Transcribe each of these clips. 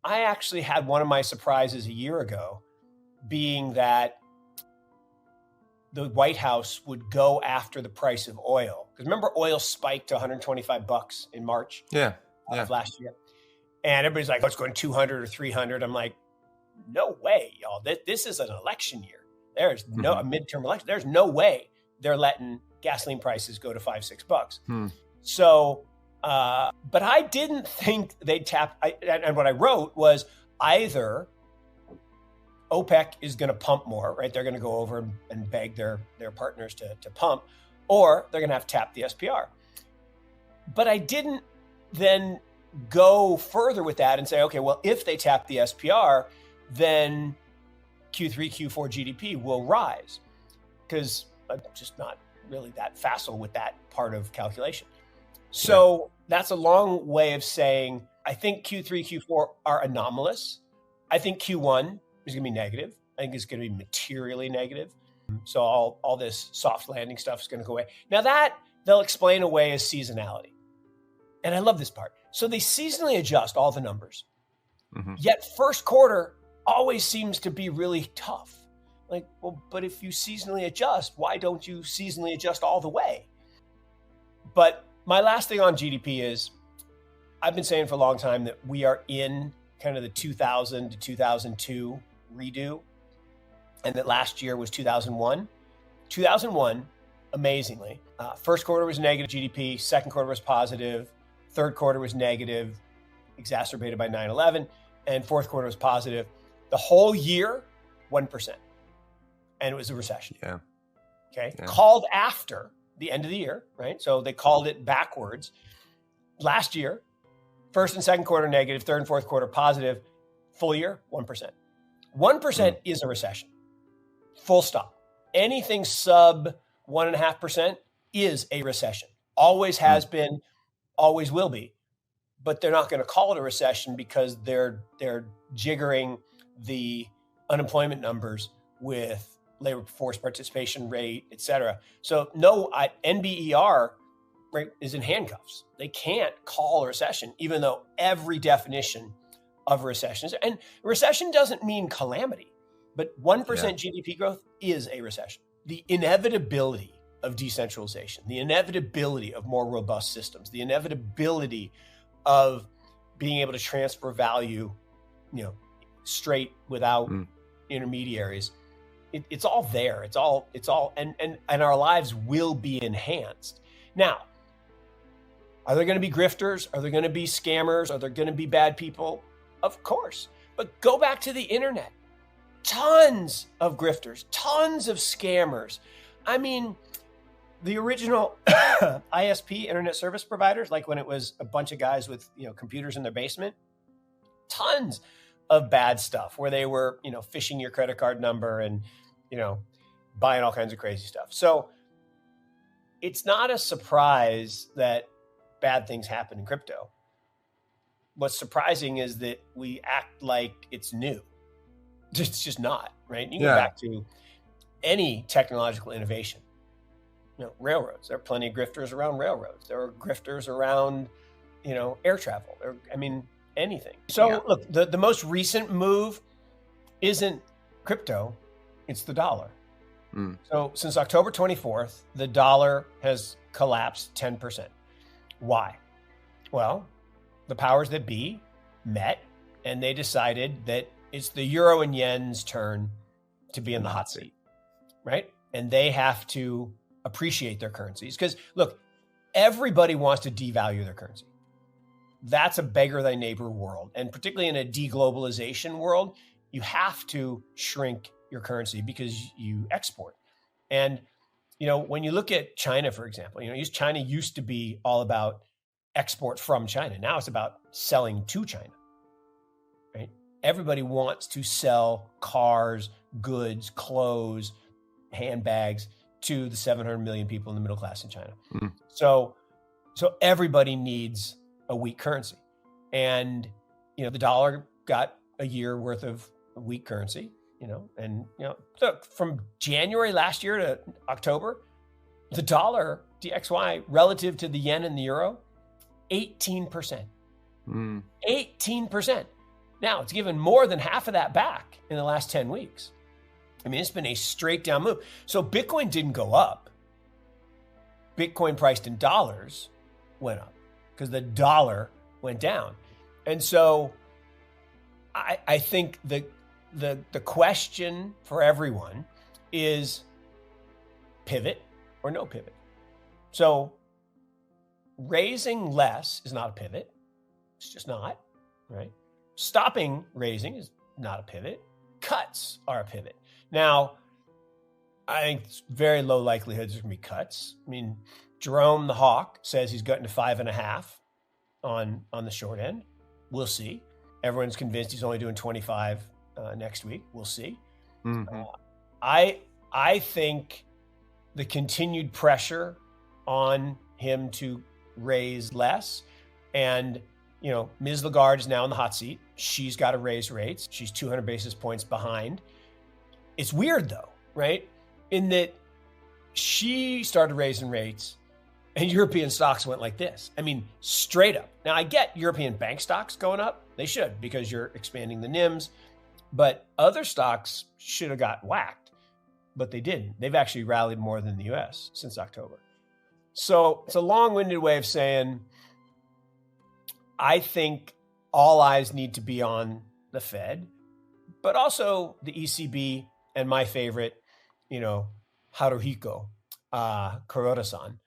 I actually had one of my surprises a year ago being that the White House would go after the price of oil. Because remember, oil spiked to $125 in March of last year. And everybody's like, oh, it's going 200 or 300. I'm like, no way, y'all. This is an election year. There's no a midterm election. There's no way they're letting gasoline prices go to $5-6. So, but I didn't think they'd tap. And what I wrote was either OPEC is going to pump more, right? They're going to go over and beg their partners to pump, or they're going to have to tap the SPR. But I didn't then go further with that and say, okay, well, if they tap the SPR, then Q3, Q4 GDP will rise, because I'm just not really that facile with that part of calculation. So that's a long way of saying, I think Q3, Q4 are anomalous. I think Q1 is going to be negative. I think it's going to be materially negative. So all this soft landing stuff is going to go away. Now that they'll explain away as seasonality. And I love this part. So they seasonally adjust all the numbers. Yet first quarter always seems to be really tough. Like, well, but if you seasonally adjust, why don't you seasonally adjust all the way? But my last thing on GDP is, I've been saying for a long time that we are in kind of the 2000 to 2002 redo, and that last year was 2001. 2001, amazingly, first quarter was negative GDP, second quarter was positive, third quarter was negative, exacerbated by 9/11, and fourth quarter was positive. The whole year, 1%. And it was a recession. Called after the end of the year, right? So they called it backwards. Last year, first and second quarter negative, third and fourth quarter positive, full year, 1%. 1% is a recession. Full stop. Anything sub 1.5% is a recession. Always has been, always will be. But they're not going to call it a recession because they're jiggering the unemployment numbers with labor force participation rate, et cetera. So no, NBER right, is in handcuffs. They can't call a recession, even though every definition of a recession is, and recession doesn't mean calamity, but 1% GDP growth is a recession. The inevitability of decentralization, the inevitability of more robust systems, the inevitability of being able to transfer value, straight without intermediaries. It's all there. It's all, and our lives will be enhanced. Now, are there going to be grifters? Are there going to be scammers? Are there going to be bad people? Of course. But go back to the internet. Tons of grifters, tons of scammers. I mean, the original ISP, internet service providers, like when it was a bunch of guys with, computers in their basement, tons of bad stuff where they were, phishing your credit card number and, buying all kinds of crazy stuff. So it's not a surprise that bad things happen in crypto. What's surprising is that we act like it's new. It's just not, right? You go back to any technological innovation. Railroads. There are plenty of grifters around railroads. There are grifters around, air travel. Anything. So look, the most recent move isn't crypto, it's the dollar. So since October 24th, the dollar has collapsed 10%. Why? Well, the powers that be met and they decided that it's the euro and yen's turn to be in the hot seat, right? And they have to appreciate their currencies. Because look, everybody wants to devalue their currency. That's a beggar thy neighbor world. And particularly in a deglobalization world, you have to shrink your currency because you export. And, when you look at China, for example, China used to be all about export from China. Now it's about selling to China, right? Everybody wants to sell cars, goods, clothes, handbags to the 700 million people in the middle class in China. So everybody needs a weak currency. And, the dollar got a year worth of weak currency, so from January last year to October, the dollar DXY relative to the yen and the euro, 18%. 18%. Now, it's given more than half of that back in the last 10 weeks. I mean, it's been a straight down move. So Bitcoin didn't go up. Bitcoin priced in dollars went up because the dollar went down. And so I think the question for everyone is pivot or no pivot. So raising less is not a pivot. It's just not, right? Stopping raising is not a pivot. Cuts are a pivot. Now, I think it's very low likelihood there's going to be cuts. I mean, Jerome the Hawk says he's gotten to 5.5 on the short end. We'll see. Everyone's convinced he's only doing 25 next week. We'll see. Mm-hmm. I think the continued pressure on him to raise less, and Ms. Lagarde is now in the hot seat. She's got to raise rates. She's 200 basis points behind. It's weird though, right? In that she started raising rates and European stocks went like this. I mean, straight up. Now I get European bank stocks going up. They should, because you're expanding the NIMs, but other stocks should have got whacked, but they didn't. They've actually rallied more than the US since October. So it's a long-winded way of saying, I think all eyes need to be on the Fed, but also the ECB and my favorite, Haruhiko Kuroda-san,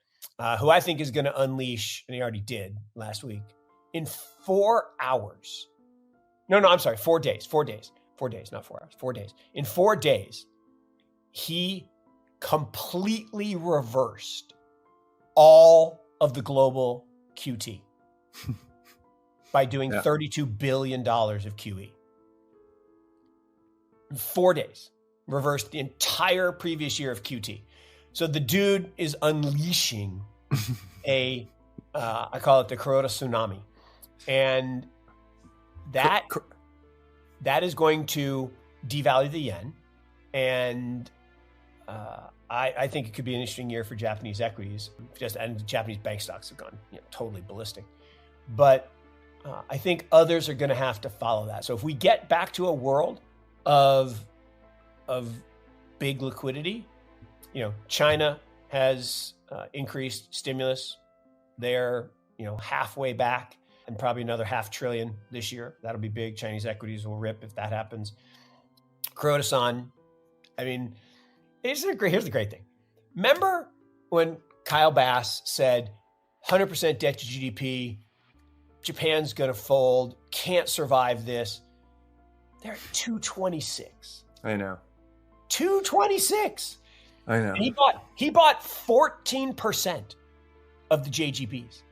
who I think is going to unleash, and he already did last week, in 4 hours. No, I'm sorry, 4 days, 4 days, 4 days, not 4 hours, 4 days. In 4 days, he completely reversed all of the global QT by doing $32 billion of QE. In 4 days, reversed the entire previous year of QT. So the dude is unleashing I call it the Kuroda tsunami. And that is going to devalue the yen. And I think it could be an interesting year for Japanese equities. And Japanese bank stocks have gone totally ballistic. But I think others are going to have to follow that. So if we get back to a world of big liquidity, China has increased stimulus. They're halfway back, and probably another $500 billion this year. That'll be big. Chinese equities will rip if that happens. Kuroda-san, I mean, here's the great thing. Remember when Kyle Bass said 100% debt to GDP, Japan's going to fold, can't survive this? They're at 226. I know. 226. I know. And he bought 14% of the JGBs.